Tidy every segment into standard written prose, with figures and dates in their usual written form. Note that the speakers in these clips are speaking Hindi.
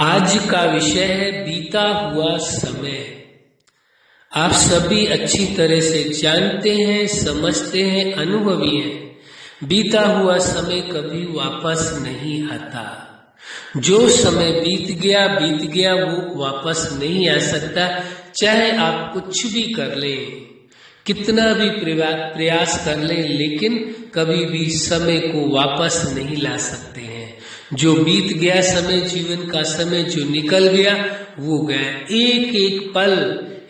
आज का विषय है बीता हुआ समय। आप सभी अच्छी तरह से जानते हैं, समझते हैं, अनुभवी हैं। बीता हुआ समय कभी वापस नहीं आता। जो समय बीत गया वो वापस नहीं आ सकता। चाहे आप कुछ भी कर लें, कितना भी प्रयास कर लें, लेकिन कभी भी समय को वापस नहीं ला सकते हैं। जो बीत गया समय, जीवन का समय जो निकल गया वो गया। एक एक पल,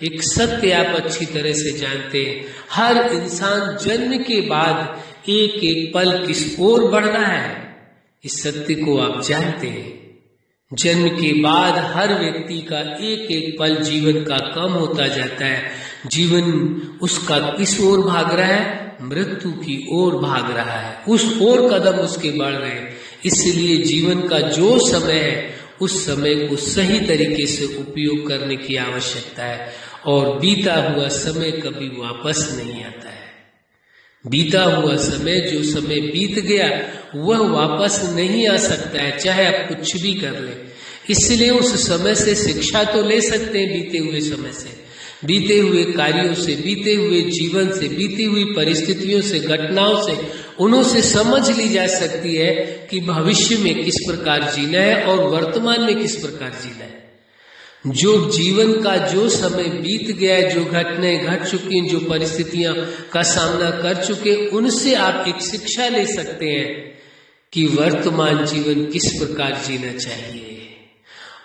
एक सत्य आप अच्छी तरह से जानते हैं। हर इंसान जन्म के बाद एक एक पल किस ओर बढ़ रहा है, इस सत्य को आप जानते हैं। जन्म के बाद हर व्यक्ति का एक एक पल जीवन का कम होता जाता है। जीवन उसका किस ओर भाग रहा है? मृत्यु की ओर भाग रहा है। उस ओर कदम उसके बढ़ रहे हैं। इसलिए जीवन का जो समय है उस समय को सही तरीके से उपयोग करने की आवश्यकता है। और बीता हुआ समय कभी वापस नहीं आता है। बीता हुआ समय, जो समय बीत गया वह वापस नहीं आ सकता है, चाहे आप कुछ भी कर ले। इसलिए उस समय से शिक्षा तो ले सकते हैं, बीते हुए समय से, बीते हुए कार्यों से, बीते हुए जीवन से, बीती हुई परिस्थितियों से, घटनाओं से, उन्हों से समझ ली जा सकती है कि भविष्य में किस प्रकार जीना है और वर्तमान में किस प्रकार जीना है। जो जीवन का जो समय बीत गया है, जो घटनाएं घट चुकी हैं, जो परिस्थितियां का सामना कर चुके, उनसे आप एक शिक्षा ले सकते हैं कि वर्तमान जीवन किस प्रकार जीना चाहिए।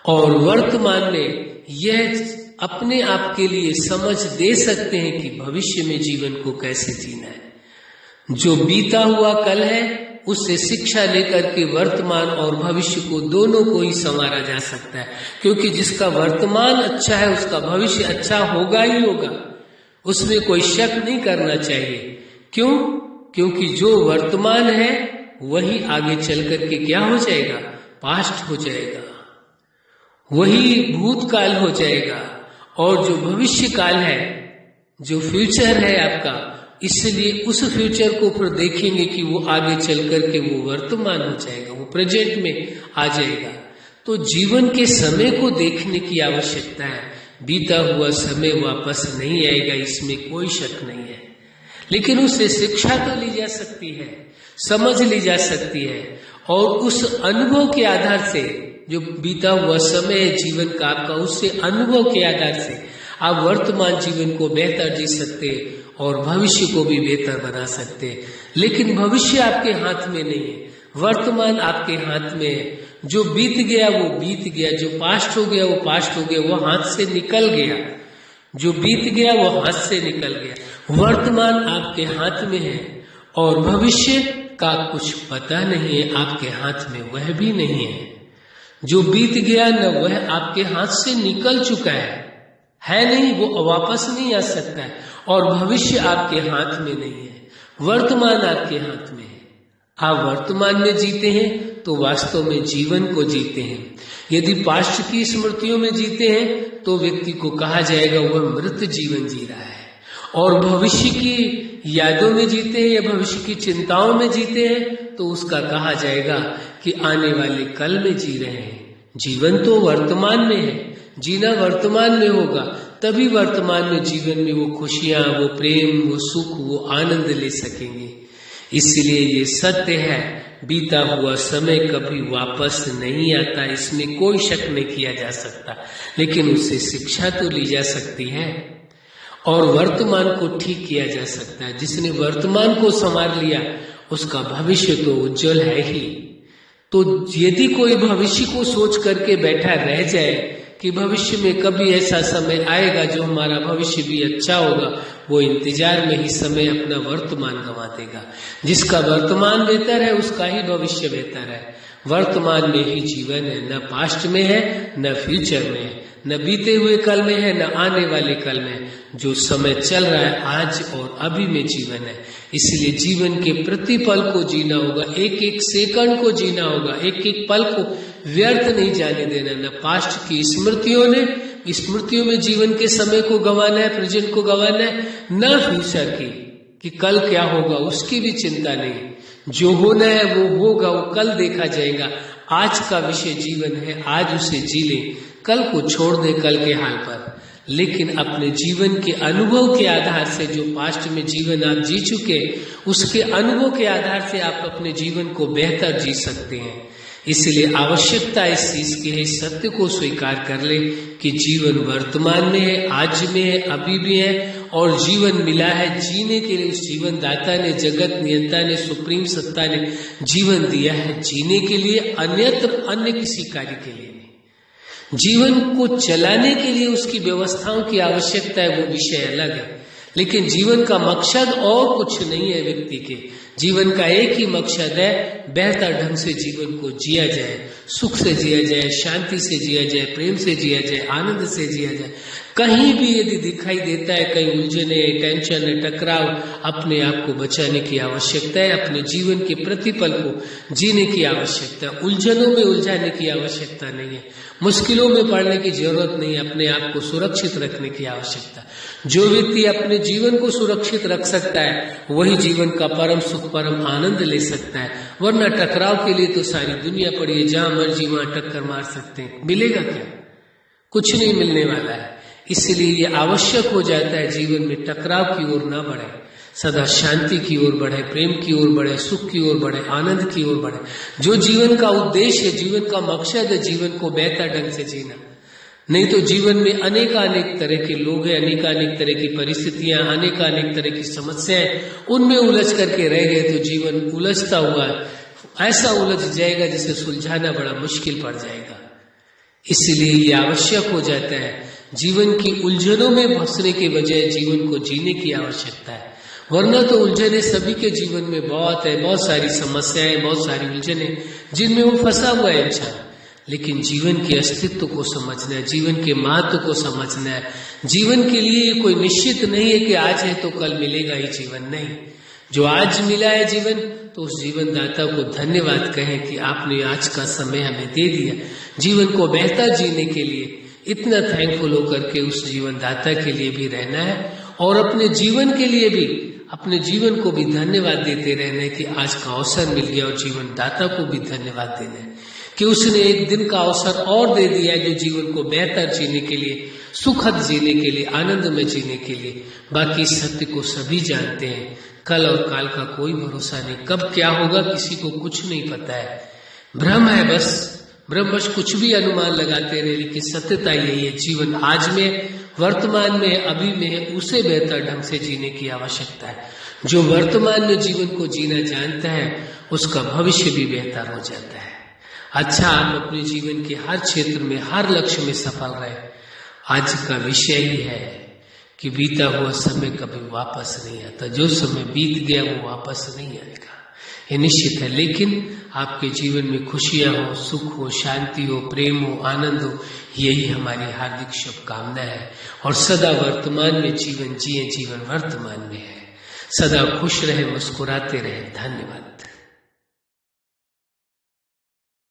और वर्तमान में यह अपने आप के लिए समझ दे सकते हैं कि भविष्य में जीवन को कैसे जीना है। जो बीता हुआ कल है उससे शिक्षा लेकर के वर्तमान और भविष्य को दोनों को ही संवारा जा सकता है। क्योंकि जिसका वर्तमान अच्छा है उसका भविष्य अच्छा होगा ही होगा, उसमें कोई शक नहीं करना चाहिए। क्यों? क्योंकि जो वर्तमान है वही आगे चल करके क्या हो जाएगा? पास्ट हो जाएगा, वही भूतकाल हो जाएगा। और जो भविष्य काल है, जो फ्यूचर है आपका, इसलिए उस फ्यूचर को फिर देखेंगे कि वो आगे चल करके वो वर्तमान हो जाएगा, वो प्रेजेंट में आ जाएगा। तो जीवन के समय को देखने की आवश्यकता है। बीता हुआ समय वापस नहीं आएगा, इसमें कोई शक नहीं है। लेकिन उससे शिक्षा तो ली जा सकती है, समझ ली जा सकती है। और उस अनुभव के आधार से, जो बीता हुआ समय है जीवन का आपका, उससे अनुभव के आधार से आप वर्तमान जीवन को बेहतर जी सकते और भविष्य को भी बेहतर बना सकते। लेकिन भविष्य आपके हाथ में नहीं है, वर्तमान आपके हाथ में है। जो बीत गया वो बीत गया, जो पास्ट हो गया वो पास्ट हो गया, वो हाथ से निकल गया। जो बीत गया वो हाथ से निकल गया। वर्तमान आपके हाथ में है और भविष्य का कुछ पता नहीं है, आपके हाथ में वह भी नहीं है। जो बीत गया न वह आपके हाथ से निकल चुका है नहीं, वो वापस नहीं आ सकता है। और भविष्य आपके हाथ में नहीं है, वर्तमान आपके हाथ में है। आप वर्तमान में जीते हैं तो वास्तव में जीवन को जीते हैं। यदि पास्ट की स्मृतियों में जीते हैं तो व्यक्ति को कहा जाएगा वह मृत जीवन जी रहा है। और भविष्य की यादों में जीते हैं या भविष्य की चिंताओं में जीते हैं तो उसका कहा जाएगा कि आने वाले कल में जी रहे हैं। जीवन तो वर्तमान में है, जीना वर्तमान में होगा, तभी वर्तमान में जीवन में वो खुशियां, वो प्रेम, वो सुख, वो आनंद ले सकेंगे। इसलिए ये सत्य है, बीता हुआ समय कभी वापस नहीं आता, इसमें कोई शक नहीं किया जा सकता। लेकिन उससे शिक्षा तो ली जा सकती है और वर्तमान को ठीक किया जा सकता है। जिसने वर्तमान को संवार लिया उसका भविष्य तो उज्जवल है ही। तो यदि कोई भविष्य को सोच करके बैठा रह जाए कि भविष्य में कभी ऐसा समय आएगा जो हमारा भविष्य भी अच्छा होगा, वो इंतजार में ही समय अपना वर्तमान गंवा देगा। जिसका वर्तमान बेहतर है उसका ही भविष्य बेहतर है। वर्तमान में ही जीवन है, न पास्ट में है न फ्यूचर में है, न बीते हुए कल में है न आने वाले कल में। जो समय चल रहा है आज और अभी में जीवन है। इसलिए जीवन के प्रति पल को जीना होगा, एक एक सेकंड को जीना होगा, एक एक पल को व्यर्थ नहीं जाने देना। न पास्ट की स्मृतियों में जीवन के समय को गंवाना है, प्रेजेंट को गंवाना है, न फ्यूचर की कि कल क्या होगा उसकी भी चिंता नहीं। जो होना है वो होगा, वो कल देखा जाएगा। आज का विषय जीवन है, आज उसे जी लें, कल को छोड़ दें कल के हाल पर। लेकिन अपने जीवन के अनुभव के आधार से, जो पास्ट में जीवन आप जी चुके, उसके अनुभव के आधार से आप अपने जीवन को बेहतर जी सकते हैं। इसलिए आवश्यकता इस चीज की है, इस सत्य को स्वीकार कर ले कि जीवन वर्तमान में है, आज में है, अभी भी है, और जीवन मिला है जीने के लिए। उस जीवन दाता ने, जगत नियंता ने, सुप्रीम सत्ता ने जीवन दिया है जीने के लिए, अन्यत्र अन्य किसी कार्य के लिए नहीं। जीवन को चलाने के लिए उसकी व्यवस्थाओं की आवश्यकता है, वो विषय अलग है। लेकिन जीवन का मकसद और कुछ नहीं है व्यक्ति के। जीवन का एक ही मकसद है, बेहतर ढंग से जीवन को जिया जाए, सुख से जिया जाए, शांति से जिया जाए, प्रेम से जिया जाए, आनंद से जिया जाए। कहीं भी यदि दिखाई देता है कहीं उलझने, टेंशन, टकराव, अपने आप को बचाने की आवश्यकता है, अपने जीवन के प्रतिपल को जीने की आवश्यकता है। उलझनों में उलझाने की आवश्यकता नहीं है, मुश्किलों में पड़ने की जरूरत नहीं है, अपने आप को सुरक्षित रखने की आवश्यकता। जो व्यक्ति अपने जीवन को सुरक्षित रख सकता है वही जीवन का परम सुख, परम आनंद ले सकता है। वरना टकराव के लिए तो सारी दुनिया पड़ी है, जहां मर्जी वहां टक्कर मार सकते हैं, मिलेगा क्या? कुछ नहीं मिलने वाला है। इसलिए ये आवश्यक हो जाता है जीवन में टकराव की ओर ना बढ़े, सदा शांति की ओर बढ़े, प्रेम की ओर बढ़े, सुख की ओर बढ़े, आनंद की ओर बढ़े। जो जीवन का उद्देश्य है, जीवन का मकसद है, जीवन को बेहतर ढंग से जीना। नहीं तो जीवन में अनेकानेक तरह के लोग हैं, अनेकानेक तरह की परिस्थितियां, अनेकानेक तरह की समस्याएं, उनमें उलझ करके रह गए तो जीवन उलझता हुआ ऐसा उलझ जाएगा जिसे सुलझाना बड़ा मुश्किल पड़ जाएगा। इसलिए ये आवश्यक हो जाता है, जीवन की उलझनों में फंसने के बजाय जीवन को जीने की आवश्यकता है। वरना तो उलझने सभी के जीवन में बहुत है, बहुत सारी समस्याएं, बहुत सारी उलझने जिनमें वो फंसा हुआ है इंसान। लेकिन जीवन के अस्तित्व को समझना है, जीवन के महत्व को समझना है। जीवन के लिए कोई निश्चित नहीं है कि आज है तो कल मिलेगा ही जीवन, नहीं। जो आज मिला है जीवन, तो उस जीवन दाता को धन्यवाद कहें कि आपने आज का समय हमें दे दिया जीवन को बेहतर जीने के लिए। इतना थैंकफुल होकर के उस जीवन दाता के लिए भी रहना है, और अपने जीवन के लिए भी, अपने जीवन को भी धन्यवाद देते रहना है कि आज का अवसर मिल गया, और जीवन दाता को भी धन्यवाद देना है कि उसने एक दिन का अवसर और दे दिया है, जो जीवन को बेहतर जीने के लिए, सुखद जीने के लिए, आनंद में जीने के लिए। बाकी सत्य को सभी जानते हैं, कल और काल का कोई भरोसा नहीं, कब क्या होगा किसी को कुछ नहीं पता है। भ्रम है बस, ब्रह्मवश कुछ भी अनुमान लगाते रहे, लेकिन सत्यता यही है, जीवन आज में, वर्तमान में, अभी में है, उसे बेहतर ढंग से जीने की आवश्यकता है। जो वर्तमान में जीवन को जीना जानता है उसका भविष्य भी बेहतर हो जाता है। अच्छा, आप अपने जीवन के हर क्षेत्र में, हर लक्ष्य में सफल रहे। आज का विषय ही है कि बीता हुआ समय कभी वापस नहीं आता, जो समय बीत गया वो वापस नहीं आएगा, ये निश्चित है। लेकिन आपके जीवन में खुशियां हो, सुख हो, शांति हो, प्रेम हो, आनंद हो, यही हमारी हार्दिक शुभकामना है। और सदा वर्तमान में जीवन जिए, जीवन वर्तमान में है। सदा खुश रहे, मुस्कुराते रहे। धन्यवाद।